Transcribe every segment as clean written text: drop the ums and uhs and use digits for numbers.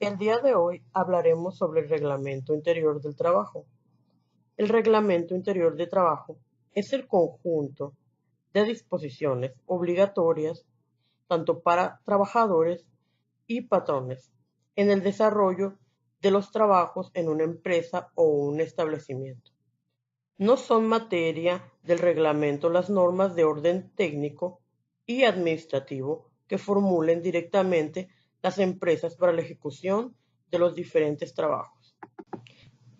El día de hoy hablaremos sobre el Reglamento Interior del Trabajo. El Reglamento Interior de Trabajo es el conjunto de disposiciones obligatorias tanto para trabajadores y patrones en el desarrollo de los trabajos en una empresa o un establecimiento. No son materia del reglamento las normas de orden técnico y administrativo que formulen directamente las empresas para la ejecución de los diferentes trabajos.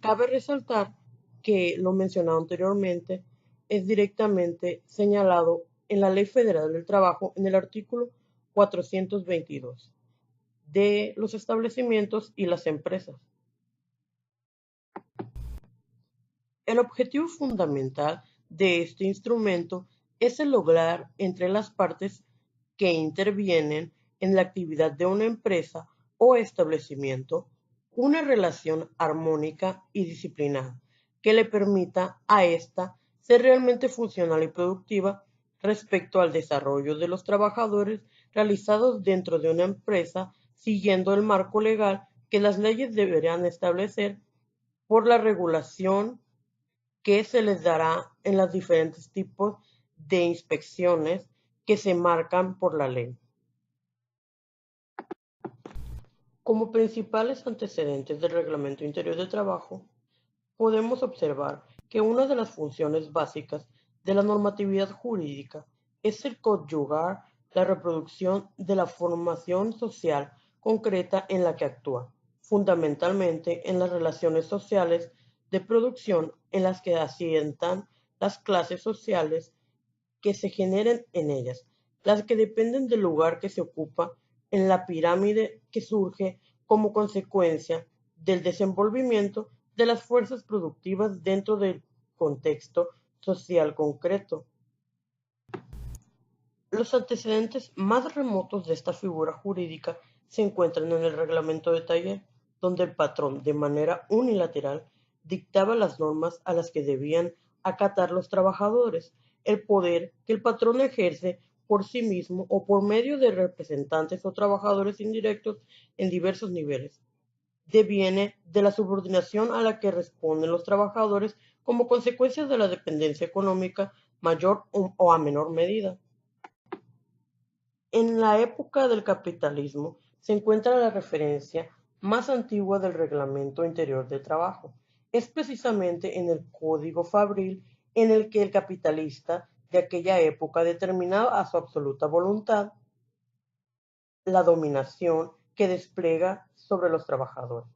Cabe resaltar que lo mencionado anteriormente es directamente señalado en la Ley Federal del Trabajo en el artículo 422 de los establecimientos y las empresas. El objetivo fundamental de este instrumento es el lograr entre las partes que intervienen en la actividad de una empresa o establecimiento una relación armónica y disciplinada que le permita a ésta ser realmente funcional y productiva respecto al desarrollo de los trabajadores realizados dentro de una empresa siguiendo el marco legal que las leyes deberán establecer por la regulación que se les dará en los diferentes tipos de inspecciones que se marcan por la ley. Como principales antecedentes del Reglamento Interior de Trabajo, podemos observar que una de las funciones básicas de la normatividad jurídica es el conyugar la reproducción de la formación social concreta en la que actúa, fundamentalmente en las relaciones sociales de producción en las que asientan las clases sociales que se generen en ellas, las que dependen del lugar que se ocupa en la pirámide que surge como consecuencia del desenvolvimiento de las fuerzas productivas dentro del contexto social concreto. Los antecedentes más remotos de esta figura jurídica se encuentran en el reglamento de taller, donde el patrón, de manera unilateral, dictaba las normas a las que debían acatar los trabajadores, el poder que el patrón ejerce por sí mismo o por medio de representantes o trabajadores indirectos en diversos niveles, deviene de la subordinación a la que responden los trabajadores como consecuencia de la dependencia económica mayor o a menor medida. En la época del capitalismo se encuentra la referencia más antigua del Reglamento Interior de Trabajo. Es precisamente en el Código Fabril en el que el capitalista de aquella época determinaba a su absoluta voluntad la dominación que despliega sobre los trabajadores.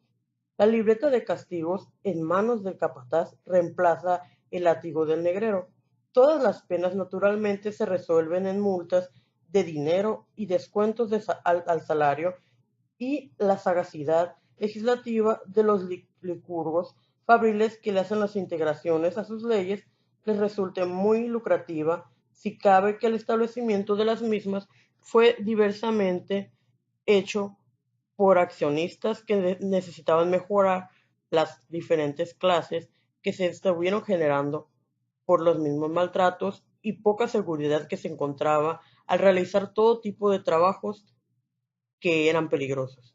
La libreta de castigos en manos del capataz reemplaza el látigo del negrero. Todas las penas naturalmente se resuelven en multas de dinero y descuentos al salario, y la sagacidad legislativa de los licurgos fabriles que le hacen las integraciones a sus leyes les resulte muy lucrativa, si cabe que el establecimiento de las mismas fue diversamente hecho por accionistas que necesitaban mejorar las diferentes clases que se estuvieron generando por los mismos maltratos y poca seguridad que se encontraba al realizar todo tipo de trabajos que eran peligrosos.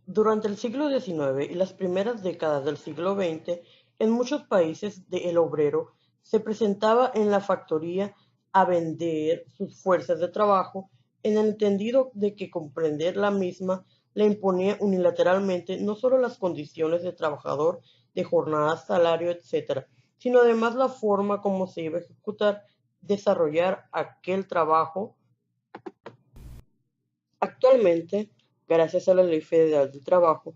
Durante el siglo XIX y las primeras décadas del siglo XX, en muchos países el obrero se presentaba en la factoría a vender sus fuerzas de trabajo en el entendido de que comprender la misma le imponía unilateralmente no solo las condiciones de trabajador, de jornada, salario, etc., sino además la forma como se iba a ejecutar, desarrollar aquel trabajo. Actualmente, gracias a la Ley Federal del Trabajo,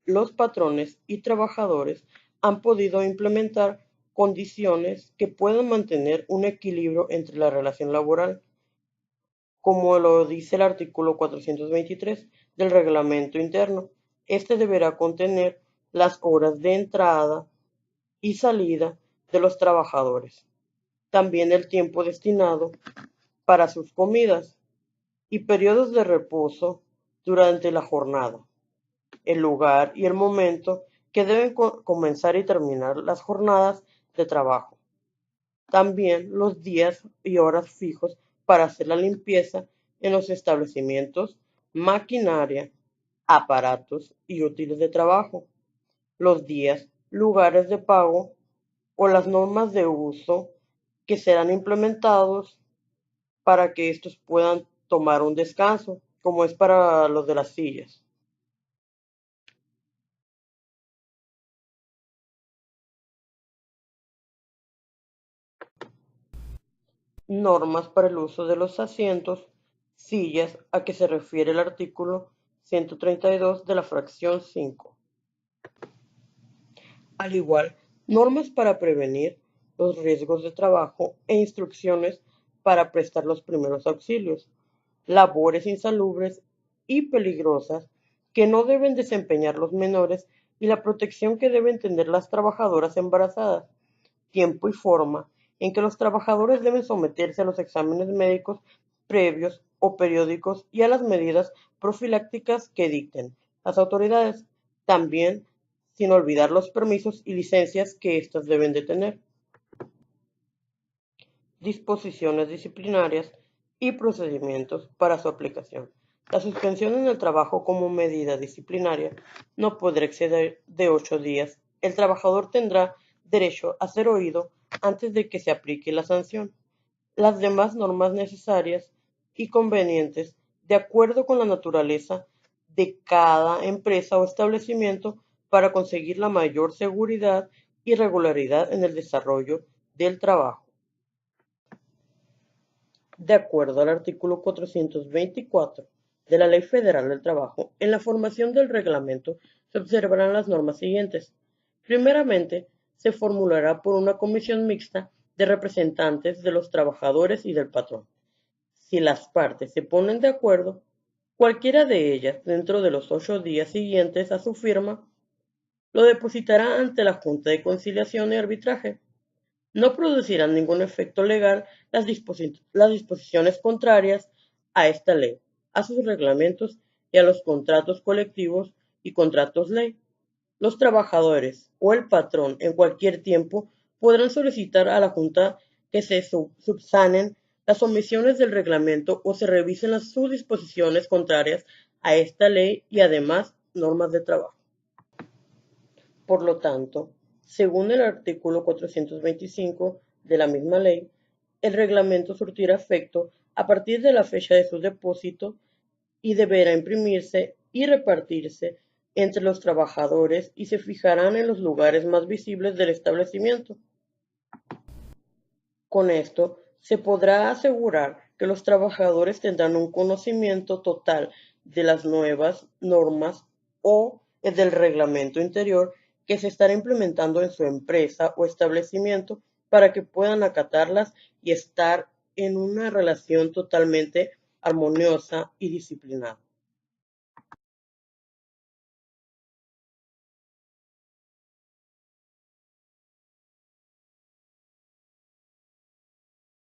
los patrones y trabajadores han podido implementar condiciones que puedan mantener un equilibrio entre la relación laboral, como lo dice el artículo 423 del Reglamento Interno. Este deberá contener las horas de entrada y salida de los trabajadores, también el tiempo destinado para sus comidas y periodos de reposo durante la jornada, el lugar y el momento que deben comenzar y terminar las jornadas de trabajo. También los días y horas fijos para hacer la limpieza en los establecimientos, maquinaria aparatos y útiles de trabajo, los días, lugares de pago o las normas de uso que serán implementados para que estos puedan tomar un descanso, como es para los de las sillas. Normas para el uso de los asientos, sillas, a que se refiere el artículo 132 de la fracción 5. Al igual, normas para prevenir los riesgos de trabajo e instrucciones para prestar los primeros auxilios, labores insalubres y peligrosas que no deben desempeñar los menores y la protección que deben tener las trabajadoras embarazadas, tiempo y forma en que los trabajadores deben someterse a los exámenes médicos previos o periódicos y a las medidas profilácticas que dicten las autoridades, también sin olvidar los permisos y licencias que éstas deben de tener. Disposiciones disciplinarias y procedimientos para su aplicación. La suspensión en el trabajo como medida disciplinaria no podrá exceder de 8 días. El trabajador tendrá derecho a ser oído antes de que se aplique la sanción. Las demás normas necesarias y convenientes, de acuerdo con la naturaleza de cada empresa o establecimiento, para conseguir la mayor seguridad y regularidad en el desarrollo del trabajo. De acuerdo al artículo 424 de la Ley Federal del Trabajo, en la formación del reglamento se observarán las normas siguientes. Primeramente, se formulará por una comisión mixta de representantes de los trabajadores y del patrón. Si las partes se ponen de acuerdo, cualquiera de ellas, dentro de los 8 días siguientes a su firma, lo depositará ante la Junta de Conciliación y Arbitraje. No producirán ningún efecto legal las disposiciones contrarias a esta ley, a sus reglamentos y a los contratos colectivos y contratos ley. Los trabajadores o el patrón en cualquier tiempo podrán solicitar a la Junta que se subsanen las omisiones del reglamento o se revisen sus disposiciones contrarias a esta ley y además normas de trabajo. Por lo tanto, según el artículo 425 de la misma ley, el reglamento surtirá efecto a partir de la fecha de su depósito y deberá imprimirse y repartirse entre los trabajadores y se fijarán en los lugares más visibles del establecimiento. Con esto, se podrá asegurar que los trabajadores tendrán un conocimiento total de las nuevas normas o del reglamento interior que se estará implementando en su empresa o establecimiento para que puedan acatarlas y estar en una relación totalmente armoniosa y disciplinada.